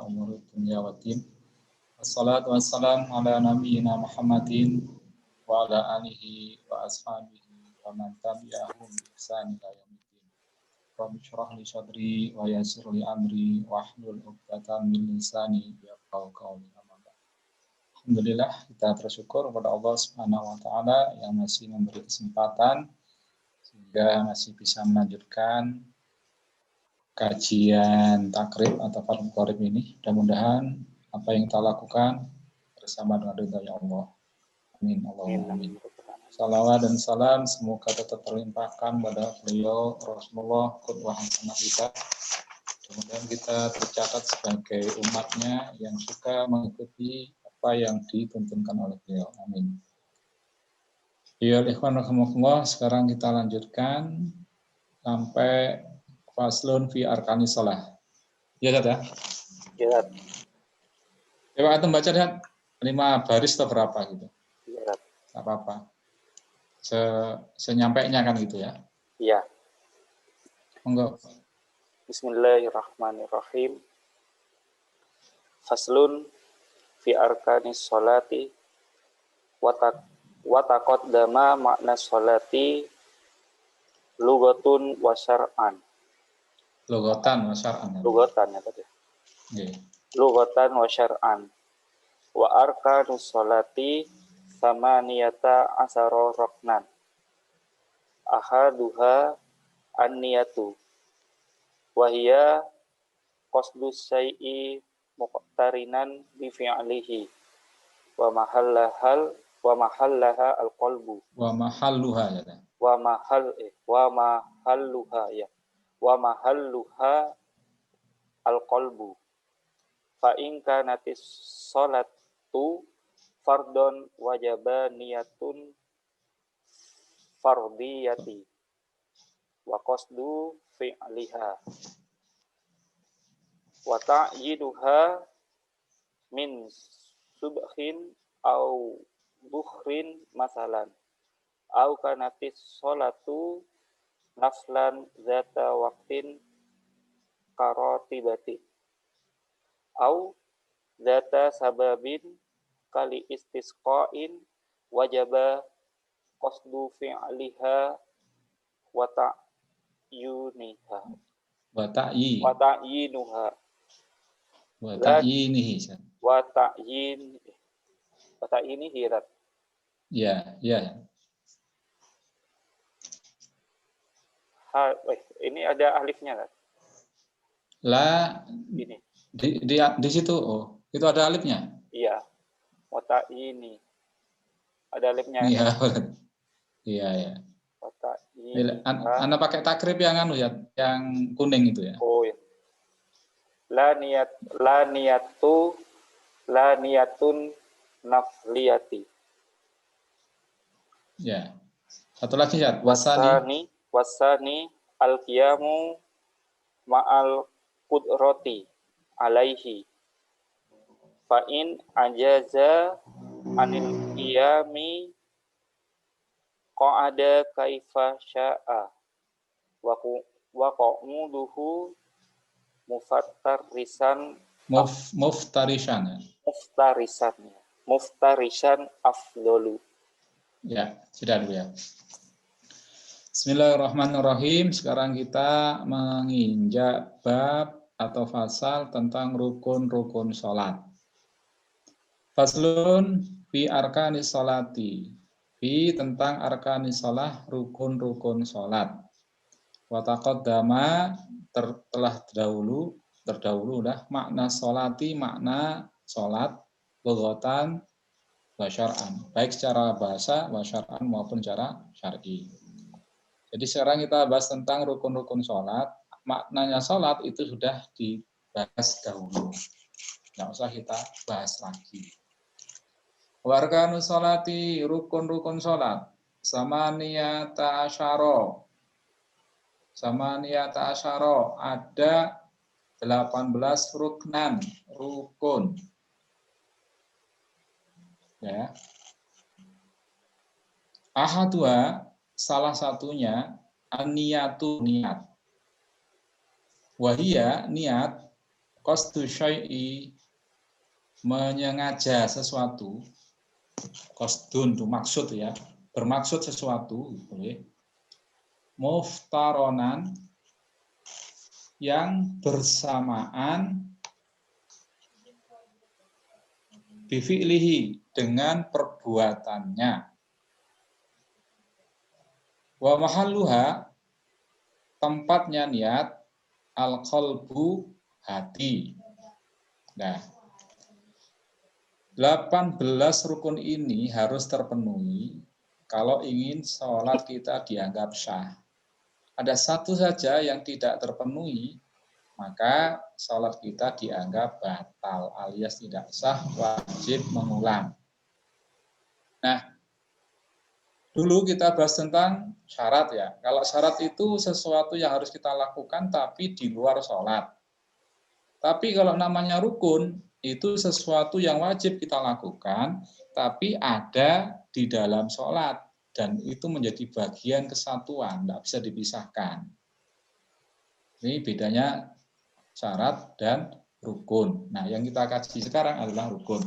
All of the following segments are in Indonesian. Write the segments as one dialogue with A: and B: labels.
A: umuri dunya waddin. Wassalatu wassalamu ala nabiyyina Muhammadin wa ala alihi wa ashabihi wa man tabi'ahum bi ihsan ila yaumiddin. Rabbi shrah li sadri wa yassir li amri wahlul 'uqdatam min lisani yafqahu qawli. Alhamdulillah, kita bersyukur kepada Allah Subhanahu wa taala yang masih memberi kesempatan sehingga masih bisa melanjutkan kajian takrib atau fardhu qorib ini. Mudah-mudahan apa yang kita lakukan bersama dengan ridha Allah. Amin. Allahumma amin. Salawat dan salam semoga tetap terlimpahkan pada beliau Rasulullah qudwah hasanah kita. Kemudian kita tercatat sebagai umatnya yang suka mengikuti apa yang dituntunkan oleh beliau. Amin. Ya, ikhwan rahimakumullah, sekarang kita lanjutkan sampai faslun fi arkanis shalah. Ya, Dad, ya?
B: Ya.
A: Coba antum baca lihat 5 baris atau berapa gitu.
B: Ya.
A: Enggak apa-apa. Senyampainya kan gitu ya.
B: Iya.
A: Monggo.
B: Bismillahirrahmanirrahim. Faslun fi arkanis sholati wa taqaddama makna sholati lugatun wa syar'an.
A: Lugatan wa syar'an.
B: Lugatan ya tadi.
A: Nggih.
B: Lugatan wa syar'an. Wa arkanus sholati samaniyata asara ruknan. Ahaduha an-niyatu. Wa hiya qasdus syai'i muqtarinan bi fi'lihi wa mahallaha al-qalbu
A: Wa mahalluha ya.
B: wa mahalluha al-qalbu fa in kanatis sholatu fardon wajaba niyatun fardiyati wa qasdu fi'liha wa ta'yiduha min subhin au bukhrin masalan au kanatis sholatu naflan zata waqtin karotibati au zata sababin kali istisqain wajaba qasdu fi'liha wa ta'yuniha
A: Wa ta'yi.
B: wa ta'yinuha
A: Wa ta'yinihi.
B: wa ta'yinihi rat.
A: Ya, ya.
B: Ini ada alifnya kan?
A: La
B: Ini.
A: di situ. Oh, itu ada alifnya.
B: Iya. Wa ta'yini. Ada alifnya.
A: Iya. Iya, ya.
B: Wa ta'yini.
A: Anda pakai takrib yang yang kuning itu ya.
B: Oh ya. La niyatun nafliyati.
A: Ya. Satu lagi ya.
B: Wasani al-qiyamu ma'al qudrati alaihi. Fa in ajaza anil qiyami qa'ada kaifa sya'a wa qa'muduhu muftarisan afdolu.
A: Ya, sudah dulu ya. Bismillahirrahmanirrahim. Sekarang kita menginjak bab atau fasal tentang rukun-rukun sholat. Faslun fi arkanis sholati. Fi tentang arkanis sholat, rukun-rukun sholat. Wa taqaddama telah terdahulu dah makna sholati, makna sholat, lughatan wa syar'an, baik secara bahasa wa syar'an maupun secara syar'i. Jadi sekarang kita bahas tentang rukun-rukun sholat. Maknanya sholat itu sudah dibahas dahulu, nggak usah kita bahas lagi. Warkanus sholati, rukun-rukun sholat, samaniyata asyara, ada 18 rukun. Ya. Ahadua, salah satunya an-niyatu, niat. Wahia, niat, qasdu syai'i, menyengaja sesuatu, qasdun itu maksud ya, bermaksud sesuatu, boleh. Muftaronan, yang bersamaan bifi'lihi, dengan perbuatannya. Wa mahalluha, tempatnya niat, al-qalbu, hati. Nah, 18 rukun ini harus terpenuhi kalau ingin sholat kita dianggap sah. Ada satu saja yang tidak terpenuhi, maka sholat kita dianggap batal alias tidak sah, wajib mengulang. Nah, dulu kita bahas tentang syarat ya. Kalau syarat itu sesuatu yang harus kita lakukan tapi di luar sholat. Tapi kalau namanya rukun, itu sesuatu yang wajib kita lakukan, tapi ada di dalam sholat. Dan itu menjadi bagian kesatuan, tidak bisa dipisahkan. Ini bedanya syarat dan rukun. Nah, yang kita kaji sekarang adalah rukun.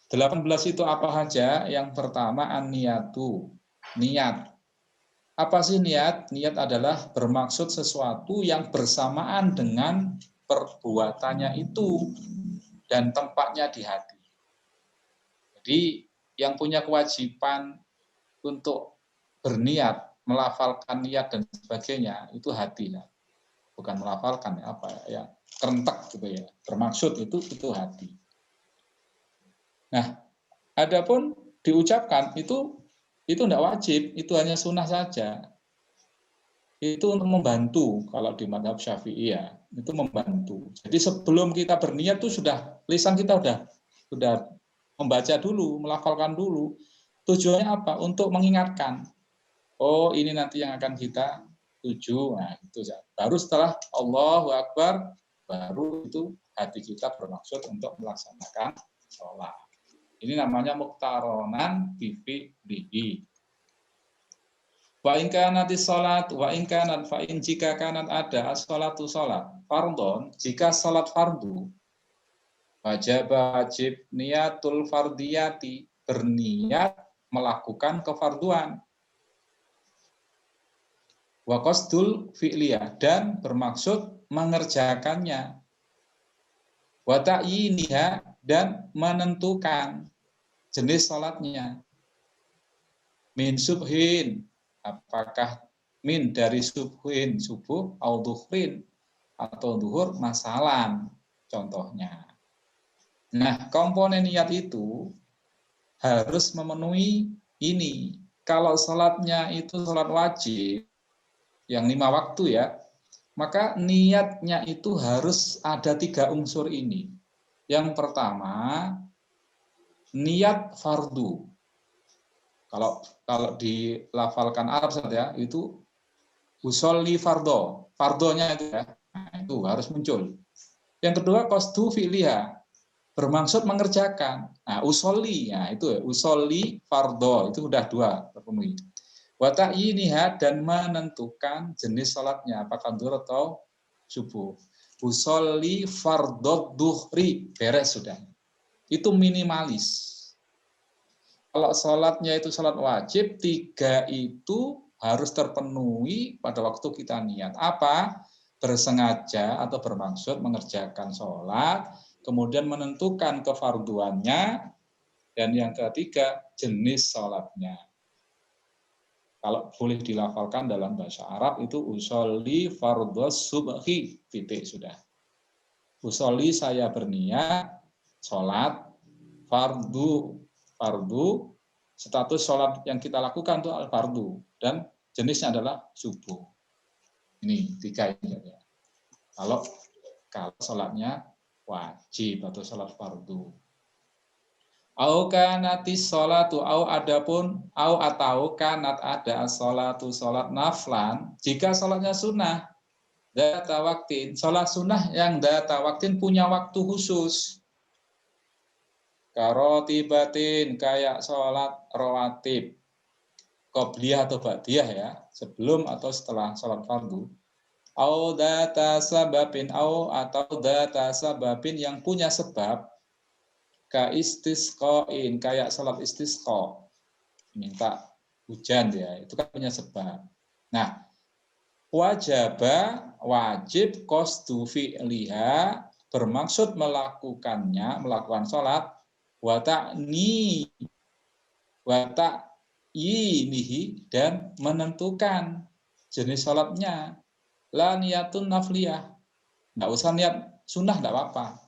A: 18 itu apa saja? Yang pertama, an-niyatu, niat. Apa sih niat? Niat adalah bermaksud sesuatu yang bersamaan dengan perbuatannya itu dan tempatnya di hati. Jadi yang punya kewajiban untuk berniat, melafalkan niat dan sebagainya itu hati ya. Bukan melafalkan apa ya, kerentek gitu ya. Bermaksud itu hati. Nah, adapun diucapkan itu tidak wajib, itu hanya sunnah saja. Itu untuk membantu kalau di mazhab Syafi'i ya, itu membantu. Jadi sebelum kita berniat itu sudah lisan kita sudah membaca dulu, melafalkan dulu. Tujuannya apa? Untuk mengingatkan. Oh, ini nanti yang akan kita tuju. Nah, itu ya. Baru setelah Allahu Akbar, baru itu hati kita bermaksud untuk melaksanakan sholat. Ini namanya muktaronan bifi'lihi. Wa in kanati sholat, wa in kanat, fa in jika kanat ada as-sholatu sholat, fardhon, jika sholat fardu, wajib niatul fardiyati, berniat melakukan kefarduan. Wa qasdul fi'liyah, dan bermaksud mengerjakannya. Wa ta'yiniha, dan menentukan jenis sholatnya. Min subhin, apakah min dari subhin subuh atau duhrin atau duhur masalan contohnya. Nah, komponen niat itu harus memenuhi ini. Kalau sholatnya itu sholat wajib yang 5 waktu ya, maka niatnya itu harus ada 3 unsur ini. Yang pertama, niat fardu. Kalau dilafalkan Arab saja itu usolli fardo, fardonya itu ya, nah, itu harus muncul. Yang kedua qasdu fi'liha, bermaksud mengerjakan. Nah, usolli, ya itu ya, usolli fardo itu sudah 2 terpenuhi. Wa ta'yiniha, dan menentukan jenis salatnya apakah zuhur atau subuh. Usolli fardod duhri, beres sudah. Itu minimalis. Kalau sholatnya itu sholat wajib, 3 itu harus terpenuhi pada waktu kita niat. Apa? Bersengaja atau bermaksud mengerjakan sholat, kemudian menentukan kefarduannya, dan yang ketiga, jenis sholatnya. Kalau boleh dilafalkan dalam bahasa Arab itu usolli fardhos subhi, titik sudah. Usolli, saya berniat, sholat, fardu, status sholat yang kita lakukan itu al-fardu, dan jenisnya adalah subuh. Ini 3 ini ya. Kalau sholatnya wajib atau sholat fardu. Au kanatis sholatu, au adapun, au atau kanat ada sholatu, sholat naflan, jika sholatnya sunnah, data waktin, sholat sunnah yang data waktin punya waktu khusus. Karotibatin, kayak sholat rawatib, qobliyah atau ba'diyah ya, sebelum atau setelah sholat fardu. Au data sababin atau data sababin yang punya sebab, ka istisqain, kayak salat istisqa, minta hujan ya, itu kan punya sebab. Nah, wajib qasdu fi'liha, bermaksud melakukan sholat, wa ta'yinihi, dan menentukan jenis sholatnya. La niyatun nafliyah, nggak usah niat sunnah, nggak apa-apa.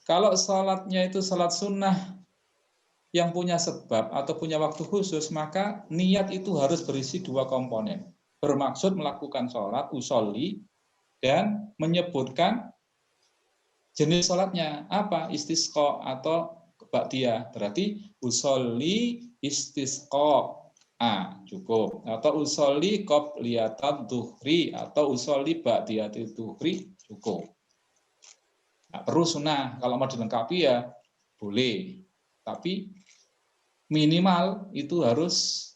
A: Kalau sholatnya itu sholat sunnah yang punya sebab atau punya waktu khusus, maka niat itu harus berisi dua komponen. Bermaksud melakukan sholat, usolli, dan menyebutkan jenis sholatnya. Apa? Istisqa atau ba'diyah. Berarti usolli istisqa. Cukup. Atau usolli qobliyatad duhri, atau usolli ba'diyatid duhri, cukup. Nggak perlu sunnah. Kalau mau dilengkapi ya boleh. Tapi minimal itu harus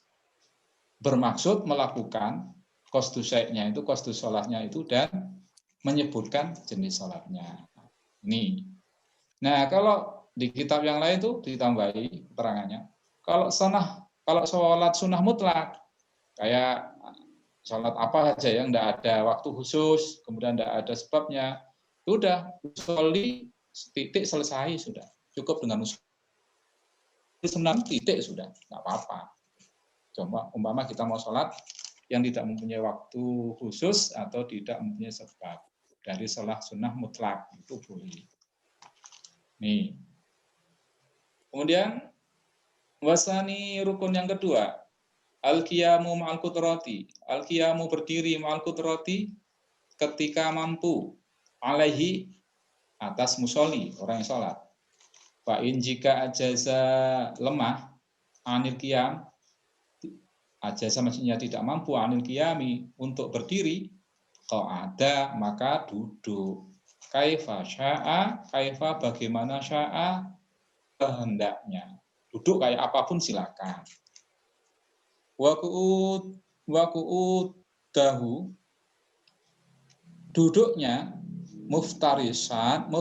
A: bermaksud melakukan qasdu syai'nya itu, qasdu sholatnya itu, dan menyebutkan jenis sholatnya. Ini. Nah, kalau di kitab yang lain itu ditambahi keterangannya. Kalau sholat sunnah mutlak, kayak sholat apa saja yang tidak ada waktu khusus, kemudian tidak ada sebabnya, sudah usolli titik selesai sudah. Cukup dengan usolli sunnah titik sudah, nggak apa-apa. Coba umpama kita mau sholat yang tidak mempunyai waktu khusus atau tidak mempunyai sebab, dari sholat sunnah mutlak itu boleh. Nih. Kemudian wasani rukun yang kedua, al-qiyamu ma'al qudrati. Al-qiyamu berdiri ma'al qudrati ketika mampu, alaihi atas musolli, orang yang sholat. Fa'in jika ajaza lemah, anil qiyam, ajaza maksudnya tidak mampu, anil qiyami, untuk berdiri, qa'ada, maka duduk. Kaifa sya'a, kaifa bagaimana sya'a, kehendaknya. Duduk kayak apapun silakan. Waku'udahu, duduknya muftarisan,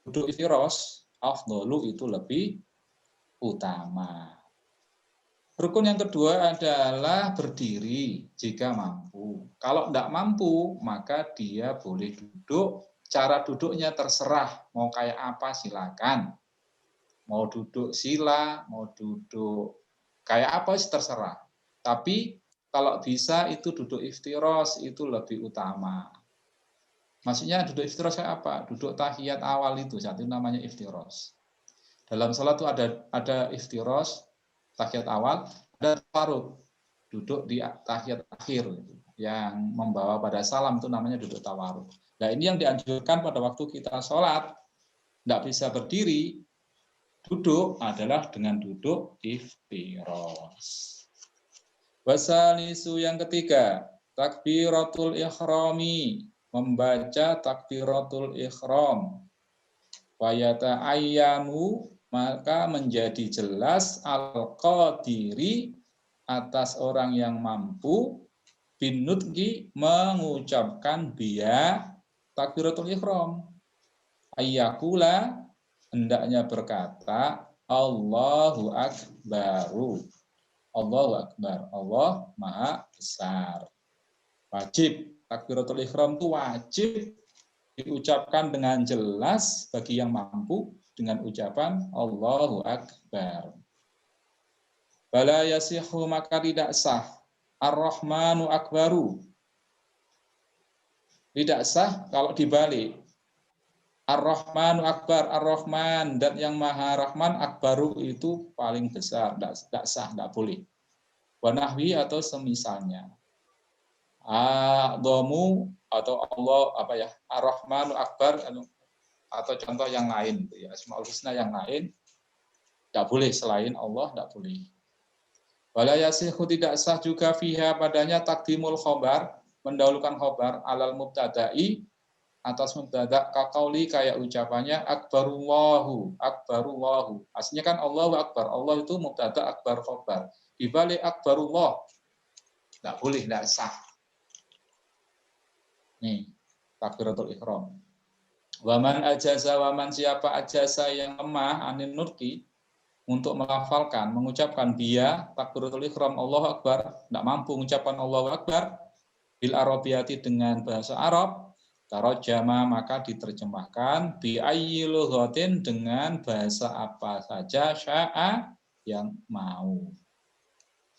A: duduk iftiros, afdolu, itu lebih utama. Rukun yang kedua adalah berdiri jika mampu. Kalau tidak mampu, maka dia boleh duduk. Cara duduknya terserah, mau kayak apa silakan. Mau duduk sila, mau duduk kayak apa sih terserah. Tapi kalau bisa itu duduk iftiros, itu lebih utama. Maksudnya duduk iftiros kayak apa? Duduk tahiyat awal itu, satu namanya iftiros. Dalam sholat itu ada iftiros, tahiyat awal, ada tawarruk, duduk di tahiyat akhir, yang membawa pada salam itu namanya duduk tawarruk. Nah, ini yang dianjurkan pada waktu kita sholat, tidak bisa berdiri, duduk adalah dengan duduk iftiros. Wasalisu yang ketiga, takbiratul ikhrami, membaca takbiratul ikhram. Wayata ayyanu, maka menjadi jelas al-qadiri, atas orang yang mampu, binutki, mengucapkan biya takbiratul ikhram. Ayyakula, hendaknya berkata Allahu Akbaru. Allahu Akbar, Allah Maha Besar. Wajib, takbiratul ikhram itu wajib diucapkan dengan jelas bagi yang mampu dengan ucapan Allahu Akbar. Bala yasihu, maka tidak sah. Ar-Rahmanu Akbaru. Tidak sah kalau dibalik. Ar-Rahmanu Akbar, Ar-Rahman, dan yang Maha Rahman, Akbaru, itu paling besar. Tidak sah, tidak boleh. Wanahwi atau semisalnya. A'dhamu atau Allah Ar-Rahmanu Akbar, atau contoh yang lain, Asmaul Husna yang lain, tidak boleh selain Allah, tidak boleh. Wala yasihu, tidak sah juga fiha padanya takdimul khobar, mendahulukan khobar alal mubtada'i, atas mubtada, kaqauli, kayak ucapannya akbarullahu, akbarullahu. Aslinya kan Allahu Akbar, Allah itu mubtada, akbar khobar. Dibalik akbarullah, tidak boleh, tidak sah. Nih, takbiratul ihram. Waman ajaza, waman siapa ajasa yang lemah anin nurki untuk melafalkan, mengucapkan dia takbiratul ihram Allahu Akbar, tidak mampu mengucapkan Allahu Akbar bil arabiyati dengan bahasa Arab, tarojama maka diterjemahkan bi ayyi lughatin dengan bahasa apa saja syaa yang mau.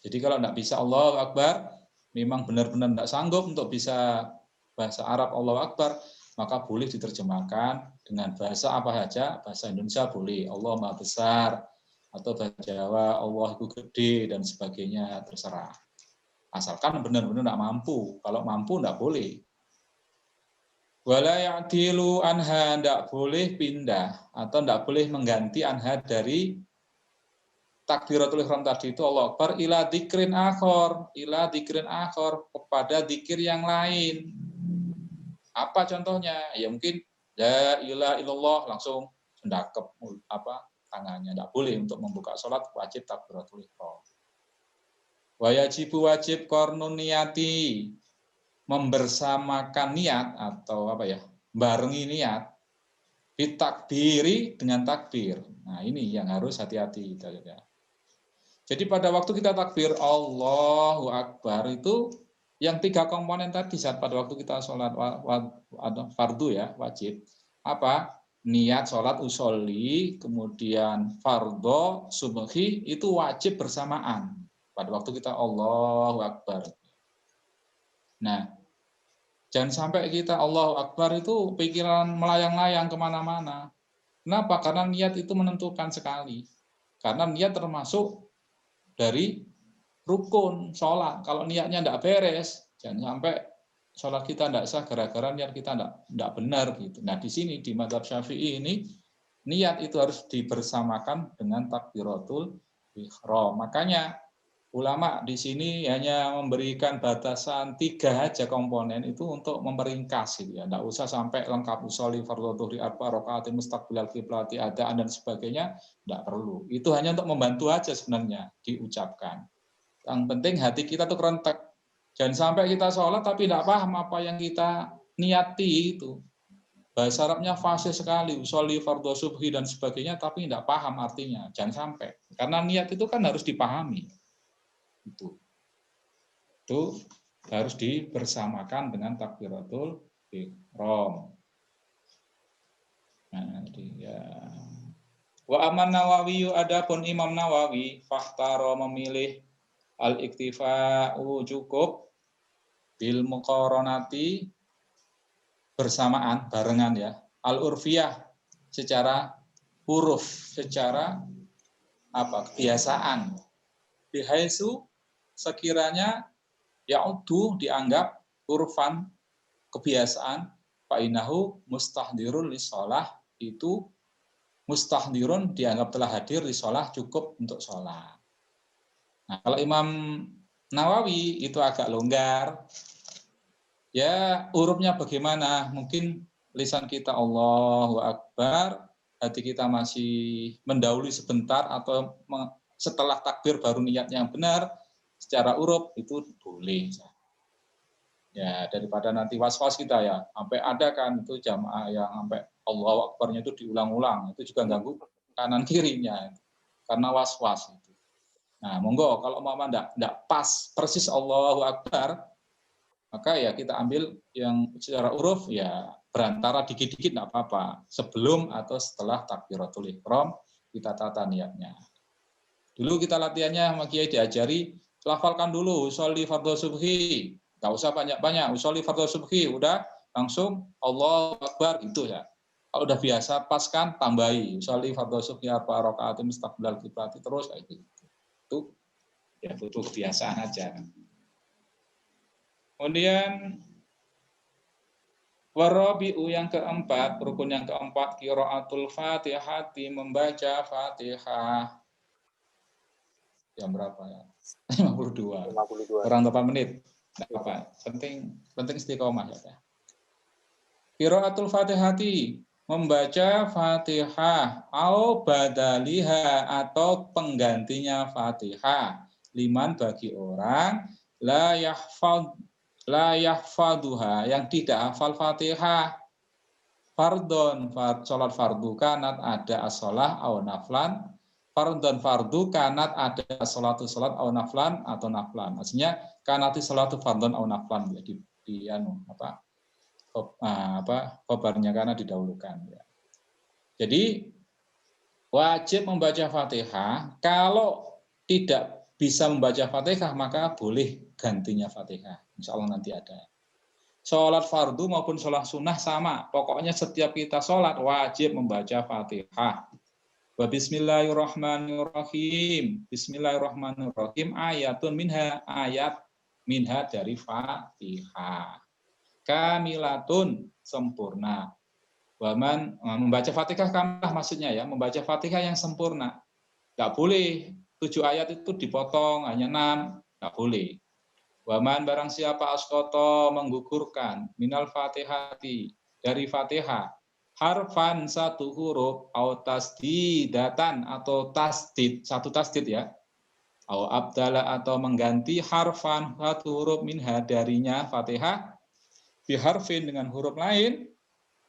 A: Jadi kalau tidak bisa Allahu Akbar, memang benar-benar tidak sanggup untuk bisa bahasa Arab Allahu Akbar, maka boleh diterjemahkan dengan bahasa apa saja, bahasa Indonesia boleh, Allah Maha Besar, atau bahasa Jawa, Allah itu gede, dan sebagainya, terserah. Asalkan benar-benar tidak mampu, kalau mampu tidak boleh. Wala ya'dilu anha, tidak boleh pindah, atau tidak boleh mengganti anha dari takbiratul ihram tadi itu Allah Akbar ila dzikrin akhor kepada dzikir yang lain. Apa contohnya? Ya mungkin la ilaha illallah langsung mendakep tangannya, tidak boleh untuk membuka sholat, wajib takbiratul ihram. Wajibu wajib qarnun niyati, membersamakan niat atau barengi niat ditakbiri dengan takbir. Nah, ini yang harus hati-hati kita ya. Jadi pada waktu kita takbir Allahu Akbar itu yang 3 komponen tadi saat pada waktu kita sholat fardu ya, wajib. Apa? Niat sholat usolli, kemudian fardhu, subhi itu wajib bersamaan pada waktu kita Allahu Akbar. Nah, jangan sampai kita Allahu Akbar itu pikiran melayang-layang kemana-mana. Kenapa? Karena niat itu menentukan sekali. Karena niat termasuk dari rukun sholat. Kalau niatnya tidak beres, jangan sampai sholat kita tidak sah gara-gara niat kita tidak benar gitu. Nah, di sini di mazhab Syafi'i ini niat itu harus dibersamakan dengan takbiratul ihram. Makanya ulama di sini hanya memberikan batasan 3 aja komponen itu untuk memperingkas gitu ya. Tidak usah sampai lengkap usolli fardhu dhuhri arba rakaatin mustaqbilal qiblati adaan dan sebagainya, tidak perlu. Itu hanya untuk membantu aja sebenarnya diucapkan. Yang penting hati kita tuh kerentek. Jangan sampai kita sholat tapi tidak paham apa yang kita niati itu. Bahasa Arabnya fasih sekali, usolli fardhu subhi dan sebagainya, tapi tidak paham artinya. Jangan sampai. Karena niat itu kan harus dipahami. Itu harus dibersamakan dengan takbiratul ihram. Nah, dia. Wa aman Nawawi, adapun Imam Nawawi fahtaro memilih al-iktifa'u cukup bil muqaranati bersamaan, barengan ya. Al-urfiyah secara huruf, secara kebiasaan. Bihaisu sekiranya ya'udu dianggap urfan kebiasaan, fa'inahu mustahdirun lisholah, itu mustahdirun dianggap telah hadir di sholah, cukup untuk sholat. Nah, kalau Imam Nawawi itu agak longgar, ya hurufnya bagaimana? Mungkin lisan kita Allahu Akbar, hati kita masih mendahului sebentar, atau setelah takbir baru niatnya yang benar, secara huruf itu boleh. Ya, daripada nanti was-was kita ya, sampai ada kan itu jamaah yang sampai Allahu Akbarnya itu diulang-ulang, itu juga ganggu kanan kirinya, karena was-was itu. Nah, monggo kalau mama enggak pas persis Allahu Akbar, maka ya kita ambil yang secara huruf ya berantara dikit-dikit enggak apa-apa, sebelum atau setelah takbiratul ihram kita tata niatnya. Dulu kita latihannya sama Kiai diajari, lafalkan dulu usolli fardhu subhi, enggak usah banyak-banyak, usolli fardhu subhi, udah langsung Allahu Akbar gitu ya. Kalau udah biasa pas kan tambahi usolli fardhu subhi arba rakaatin mustaqbilal qiblati, terus kayak gitu. Itu ya butuh kebiasaan aja. Kemudian warabi'u yang keempat, rukun yang keempat, qiraatul Fatihah, membaca Fatihah. Jam berapa ya? 52. Kurang 8 menit. Enggak apa. Penting istiqomah ya. Qiraatul Fatihati, membaca Fatihah, au badaliha atau penggantinya Fatihah. Liman bagi orang la yahfaz la yahfaduha, yang tidak hafal Fatihah, fardon, sholat fardu kanat ada as-sholah au naflan, fardon fardu kanat ada as-sholatu sholat au naflan atau naflan. Maksudnya kanati sholatu fardon au naflan, ya, di khobarnya karena didahulukan. Ya. Jadi wajib membaca Fatihah. Kalau tidak bisa membaca Fatihah maka boleh gantinya Fatihah. Insya Allah nanti ada. Sholat fardu maupun sholat sunnah sama. Pokoknya setiap kita sholat wajib membaca Fatihah. Wa bismillahirrahmanirrahim. Bismillahirrahmanirrahim. Ayatun minha, ayat minha dari Fatihah. Kamilatun, sempurna. Waman, membaca Fatihah kamilah maksudnya ya, membaca Fatihah yang sempurna. Enggak boleh 7 ayat itu dipotong hanya 6, enggak boleh. Waman barang siapa askoto menggugurkan minal fatihati dari Fatihah harfan satu huruf au tasdidatan atau tasdid satu tasdid ya au abdala atau mengganti harfan satu huruf minha darinya Fatihah biharfin dengan huruf lain,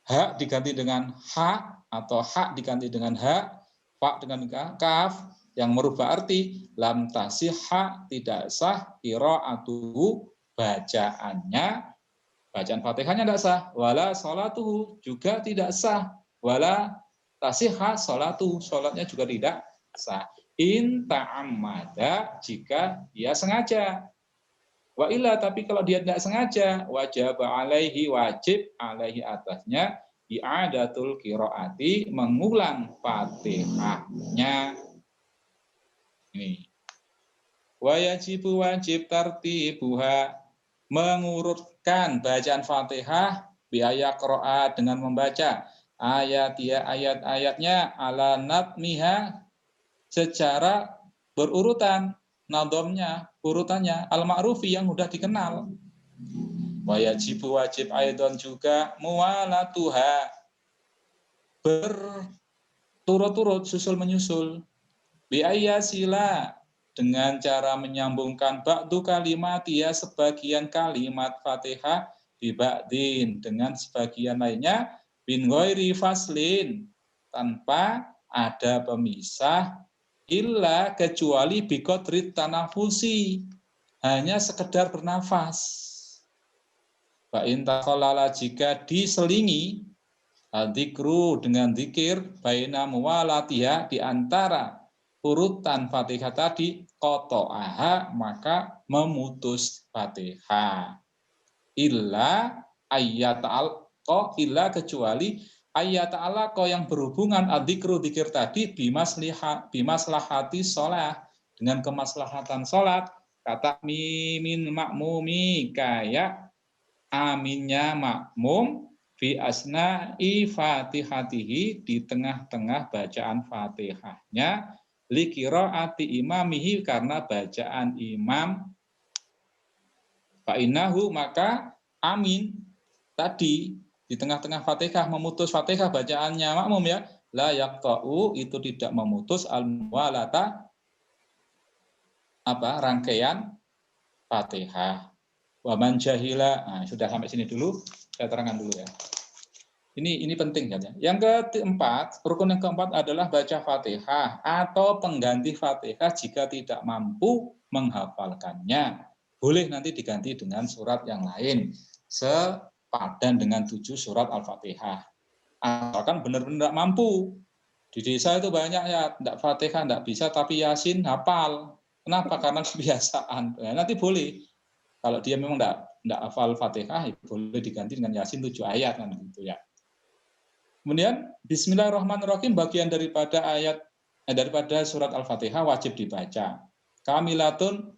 A: hak diganti dengan ha atau hak diganti dengan ha, fa dengan kaf yang merubah arti, lam tasihha tidak sah qiraatuhu bacaannya, bacaan Fatihahnya tidak sah, wala sholatuhu juga tidak sah, wala tasihha sholatuhu, sholatnya juga tidak sah. In ta'ammada jika dia sengaja. Wa illa tapi kalau dia tidak sengaja, wajib alaihi wajib alaihi atasnya i'adatul qiraati mengulang Fatihahnya. Ini. Wajibu wajib tartibuha mengurutkan bacaan Fatihah biaya qiraat dengan membaca ayat-ayatnya ala natmiha secara berurutan nadomnya urutannya al-ma'rufi yang sudah dikenal. Wajibu wajib aidon juga muwalatuha berturut-turut susul menyusul biayasila dengan cara menyambungkan ba'du kalimat ya sebagian kalimat Fatihah bi ba'din dengan sebagian lainnya bin ghairi faslin tanpa ada pemisah illa kecuali biqadrit tanafusi hanya sekedar bernafas. Fa in taqallala jika diselingi dzikru dengan zikir baina muwalatiha di antara urutan Fatihah tadi qata'aha maka memutus Fatihah. Illa ayyata'alqa illa kecuali ayyata'alqa yang berhubungan adzikru zikir tadi bimaslahati shalah dengan kemaslahatan salat kata mimin makmumi kayak aminnya makmum fi asna'i fatihatihi di tengah-tengah bacaan Fatihahnya liqiraati imamihi karena bacaan imam fa'innahu maka amin tadi di tengah-tengah Fatihah memutus Fatihah bacaannya makmum ya la yaqta'u itu tidak memutus al-muwalata rangkaian Fatihah. Wa man jahila. Nah, sudah sampai sini dulu. Saya terangkan dulu ya. Ini penting kan ya. Yang keempat, rukun yang keempat adalah baca Fatihah atau pengganti Fatihah jika tidak mampu menghafalkannya. Boleh nanti diganti dengan surat yang lain sepadan dengan 7 surat Al-Fatihah. Asalkan benar-benar mampu. Di desa itu banyak ya, tidak Fatihah tidak bisa tapi Yasin hafal. Kenapa? Karena kebiasaan. Ya, nanti boleh. Kalau dia memang tidak hafal Fatihah, boleh diganti dengan Yasin 7 ayat kan gitu ya. Kemudian Bismillahirrahmanirrahim bagian daripada daripada surat Al-Fatihah wajib dibaca. Kamilatun,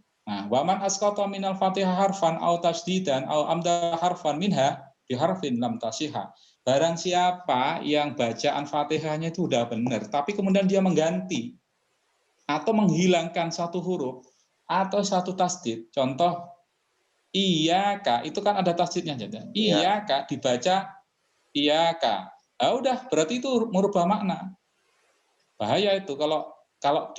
A: waman asqata minal Fatihah harfan au tasdidan au amda harfan minha biharfin lam tasihha. Barang siapa yang bacaan Fatihahnya itu udah benar, tapi kemudian dia mengganti atau menghilangkan satu huruf atau satu tasdid. Contoh Iyaka, itu kan ada tasdidnya saja. Iyaka dibaca Iyaka. Udah, berarti itu merubah makna. Bahaya itu kalau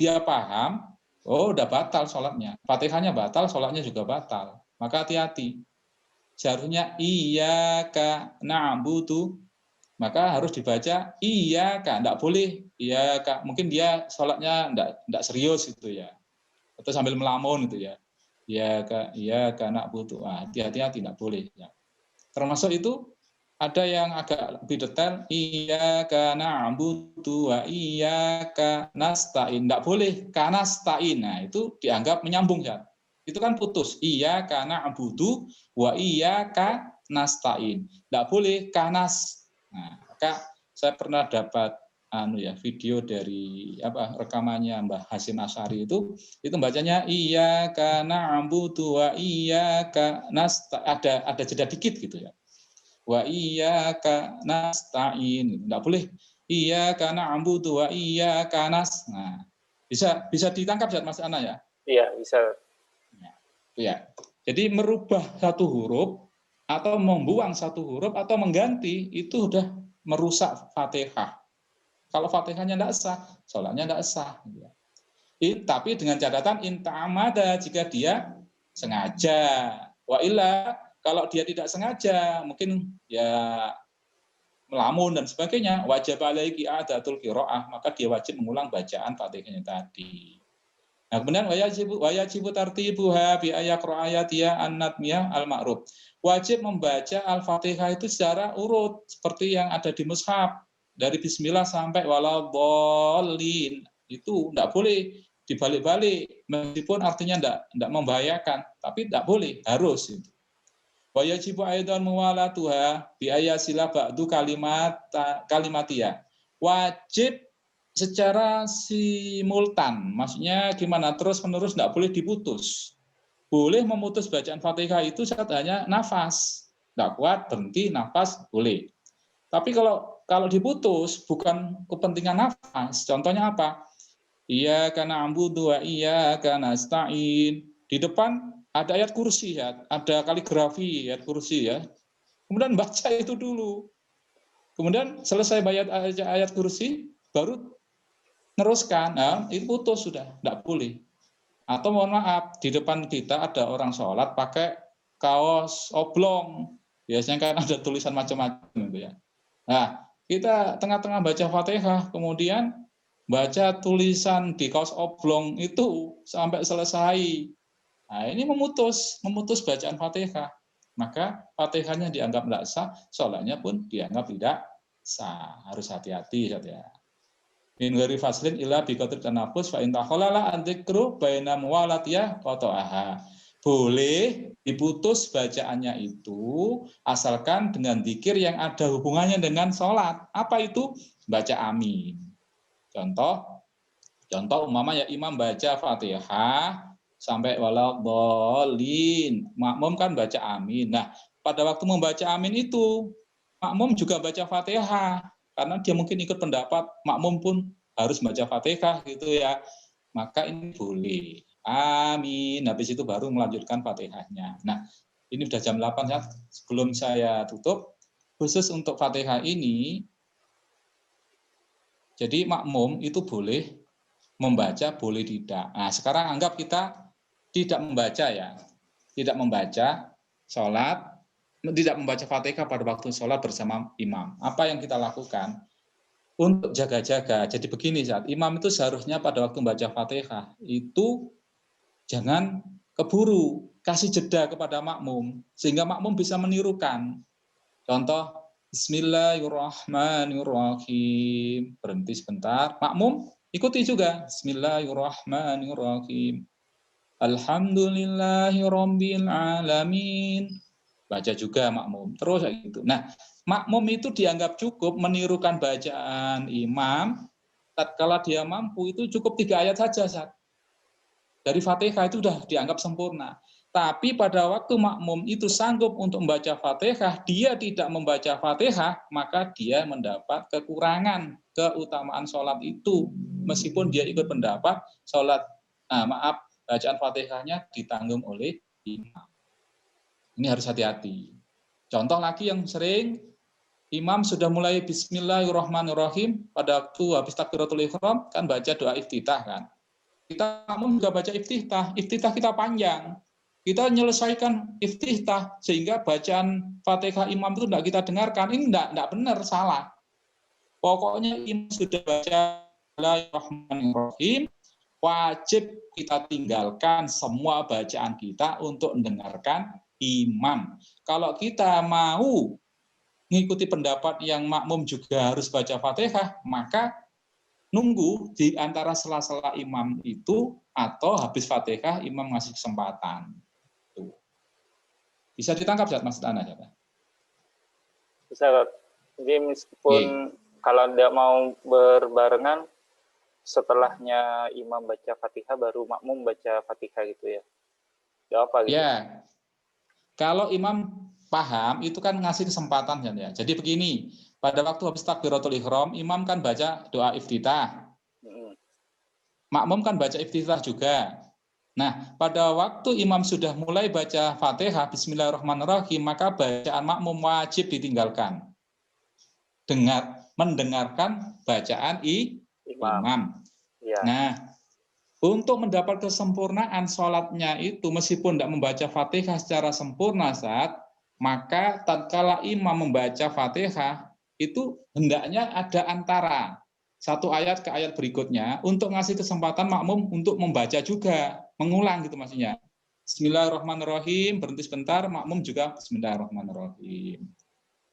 A: dia paham, udah batal sholatnya. Fatihahnya batal, sholatnya juga batal. Maka hati-hati. seharusnya iyyaka na'budu, maka harus dibaca iyyaka, enggak boleh iyyaka. Mungkin dia sholatnya enggak serius gitu ya, atau sambil melamun gitu ya. Iyyaka na'budu. Hati-hati enggak boleh ya. Termasuk itu ada yang agak lebih detail, iyyaka na'budu wa iyyaka nasta'in. Enggak boleh kanasta'in. Nah, itu dianggap menyambung ya. Itu kan putus. Iyyaka na'budu wa iyyaka nasta'in. Enggak boleh kanas. Nah, maka saya pernah dapat video dari rekamannya Mbah Hasyim Asy'ari itu bacanya iyyaka na'budu wa iyyaka nasta'in, ada jeda dikit gitu ya. Wa iyyaka nasta'in. Enggak boleh iyyaka na'budu wa iyyaka nas. Nah, bisa ditangkap ya Mas Ana ya?
B: Iya, bisa.
A: Ya. Jadi merubah satu huruf atau membuang satu huruf atau mengganti itu sudah merusak Fatihah. Kalau Fatihahnya tidak sah, sholatnya tidak sah. Tapi dengan catatan inta'amada, jika dia sengaja. Wa illa, kalau dia tidak sengaja, mungkin ya melamun dan sebagainya, wajib alaihi i'adatul qiraah, maka dia wajib mengulang bacaan Fatihahnya tadi. Nah, kemudian wajibu tartibuha bi ayaqra'ayatiya an-natmiyah al-ma'ruf. Wajib membaca Al-Fatihah itu secara urut seperti yang ada di mushaf dari bismillah sampai waladhdallin. Itu enggak boleh dibalik-balik meskipun artinya enggak membahayakan, tapi enggak boleh, harus itu. Wajibu aidan muwalatuha bi ayasila ba'du kalimatiyah. Wajib secara simultan, maksudnya gimana, terus-menerus, tidak boleh diputus. Boleh memutus bacaan Fatihah itu saat hanya nafas, tidak kuat, berhenti, nafas, boleh. Tapi kalau diputus, bukan kepentingan nafas, contohnya apa? Iyyaka na'budu wa iyyaka nasta'in. Di depan ada ayat kursi ya, ada kaligrafi ayat kursi ya. Kemudian baca itu dulu. Kemudian selesai baca ayat kursi, baru teruskan, nah, itu putus sudah, tidak boleh. Atau mohon maaf, di depan kita ada orang sholat pakai kaos oblong, biasanya kan ada tulisan macam-macam gitu ya. Nah, kita tengah-tengah baca Fatihah, kemudian baca tulisan di kaos oblong itu sampai selesai. Nah, ini memutus bacaan Fatihah. Maka Fatihahnya dianggap tidak sah, sholatnya pun dianggap tidak sah. Harus hati-hati ya. Min ghairi faslin illa bi qadri tanafus fa in takhalala an dzikru baina muwalatiyah wa ta'aha. Boleh diputus bacaannya itu asalkan dengan zikir yang ada hubungannya dengan sholat. Apa itu? Baca amin. Contoh umpama ya imam baca Fatihah sampai waladhdallin. Makmum kan baca amin. Nah, pada waktu membaca amin itu makmum juga baca Fatihah. Karena dia mungkin ikut pendapat makmum pun harus baca Fatihah gitu ya. Maka ini boleh. Amin. Habis itu baru melanjutkan Fatihahnya. Nah, ini sudah jam 8 ya. Sebelum saya tutup, khusus untuk Fatihah ini, jadi makmum itu boleh membaca, boleh tidak. Nah, sekarang anggap kita tidak membaca ya. Tidak membaca sholat, tidak membaca Fatihah pada waktu sholat bersama imam. Apa yang kita lakukan? Untuk jaga-jaga. Jadi begini, saat imam itu seharusnya pada waktu membaca Fatihah itu jangan keburu, kasih jeda kepada makmum sehingga makmum bisa menirukan. Contoh, Bismillahirrahmanirrahim. Berhenti sebentar, makmum ikuti juga. Bismillahirrahmanirrahim. Alhamdulillahirabbil alamin. Baca juga makmum. Terus kayak gitu. Nah, makmum itu dianggap cukup menirukan bacaan imam tatkala dia mampu itu cukup 3 ayat saja, Sat. Dari Fatihah itu sudah dianggap sempurna. Tapi pada waktu makmum itu sanggup untuk membaca Fatihah, dia tidak membaca Fatihah, maka dia mendapat kekurangan keutamaan sholat itu. Meskipun dia ikut pendapat sholat, bacaan Fatihahnya ditanggung oleh imam. Ini harus hati-hati. Contoh lagi yang sering, imam sudah mulai Bismillahirrahmanirrahim, pada waktu habis takbiratul ihram kan baca doa iftitah kan. Kita makmum juga baca iftitah kita panjang. kita menyelesaikan iftitah sehingga bacaan Fatihah imam itu tidak kita dengarkan. Ini tidak benar, salah. Pokoknya imam sudah baca Bismillahirrahmanirrahim, wajib kita tinggalkan semua bacaan kita untuk mendengarkan imam. Kalau kita mau mengikuti pendapat yang makmum juga harus baca Fatihah, maka nunggu di antara sela-sela imam itu atau habis Fatihah imam ngasih kesempatan. Tuh. Bisa ditangkap Zat maksud Anda, Zat?
B: Bisa, jadi meskipun kalau tidak mau berbarengan, setelahnya imam baca Fatihah baru makmum baca Fatihah gitu ya. Ya apa gitu?
A: Ya. Kalau imam paham itu kan ngasih kesempatan ya. Jadi begini, pada waktu habis takbiratul ihram, imam kan baca doa iftitah. Makmum kan baca iftitah juga. Nah, pada waktu imam sudah mulai baca Fatihah Bismillahirrahmanirrahim, maka bacaan makmum wajib ditinggalkan. Mendengarkan bacaan imam. Ya. Nah, untuk mendapat kesempurnaan sholatnya itu, meskipun tidak membaca Fatihah secara sempurna maka tatkala imam membaca Fatihah, itu hendaknya ada antara satu ayat ke ayat berikutnya untuk ngasih kesempatan makmum untuk membaca juga, mengulang gitu maksudnya. Bismillahirrahmanirrahim, berhenti sebentar, makmum juga Bismillahirrahmanirrahim.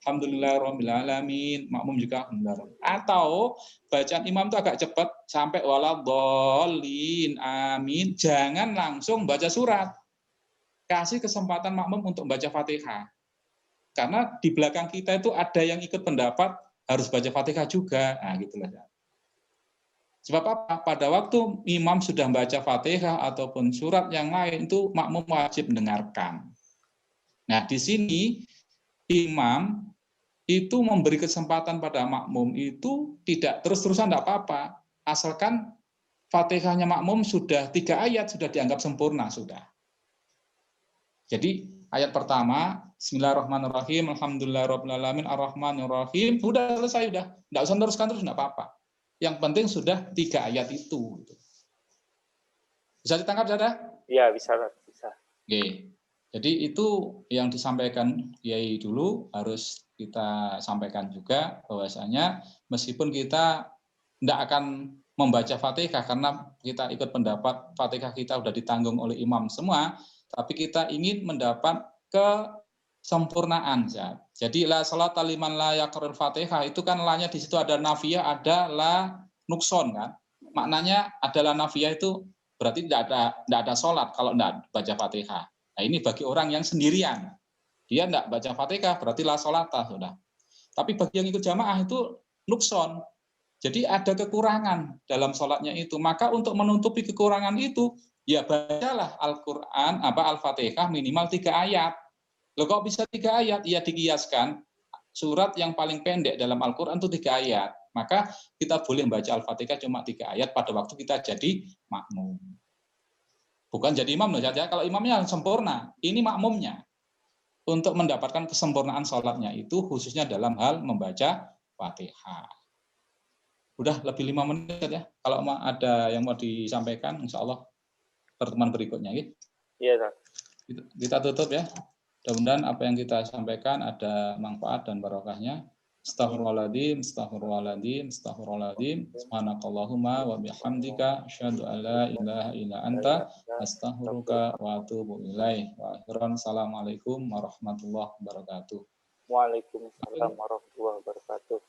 A: Alhamdulillahirrahmanirrahim, makmum juga alhamdulillah. Atau bacaan imam itu agak cepat sampai waladhdallin, amin. Jangan langsung baca surat. Kasih kesempatan makmum untuk baca Fatihah. Karena di belakang kita itu ada yang ikut pendapat harus baca Fatihah juga. Nah, gitulah. Sebab apa? Pada waktu imam sudah baca Fatihah ataupun surat yang lain itu makmum wajib mendengarkan. Nah, di sini imam itu memberi kesempatan pada makmum itu tidak terus-terusan tidak apa-apa, asalkan Fatihahnya makmum sudah 3 ayat sudah dianggap sempurna sudah. Jadi ayat pertama Bismillahirrahmanirrahim, Alhamdulillahirrahmanirrahim, Ar-Rahmanirrahim, sudah selesai, sudah tidak usah teruskan terus, tidak apa-apa. Yang penting sudah 3 ayat itu. Bisa ditangkap, Zada?
B: Iya, bisa.
A: Oke. Jadi itu yang disampaikan Kiai dulu harus kita sampaikan juga bahwasanya meskipun kita tidak akan membaca Fatihah karena kita ikut pendapat Fatihah kita sudah ditanggung oleh imam semua, tapi kita ingin mendapat kesempurnaan. Jadi la salata liman la yaqra'ul Fatihah itu kan la-nya di situ ada nafiyah, ada la nukson kan. Maknanya adalah nafiyah itu berarti tidak ada sholat kalau tidak baca Fatihah. Nah, ini bagi orang yang sendirian. Dia tidak baca Fatihah, berarti la sholatah, sudah. Tapi bagi yang ikut jamaah itu nukson. Jadi ada kekurangan dalam sholatnya itu. Maka untuk menutupi kekurangan itu, ya bacalah Al-Quran, Al-Fatihah minimal 3 ayat. Loh kok bisa 3 ayat? Ya dikiaskan. Surat yang paling pendek dalam Al-Quran itu 3 ayat. Maka kita boleh membaca Al-Fatihah cuma 3 ayat pada waktu kita jadi makmum. Bukan jadi imam loh, saja. Kalau imamnya sempurna, ini makmumnya. Untuk mendapatkan kesempurnaan sholatnya itu khususnya dalam hal membaca Fatihah. Udah lebih 5 menit ya. Kalau ada yang mau disampaikan, insya Allah pertemuan berikutnya.
B: Iya,
A: kita tutup ya. Mudah-mudahan apa yang kita sampaikan ada manfaat dan barokahnya. Astaghfirullahaladzim, astaghfirullahaladzim, astaghfirullahaladzim. Subhanakallahumma wa bihamdika asyhadu an la ilaha illa anta astaghfiruka wa atubu ilaih. Wa akhiran assalamualaikum warahmatullahi wabarakatuh.
B: Waalaikumsalam warahmatullahi wabarakatuh.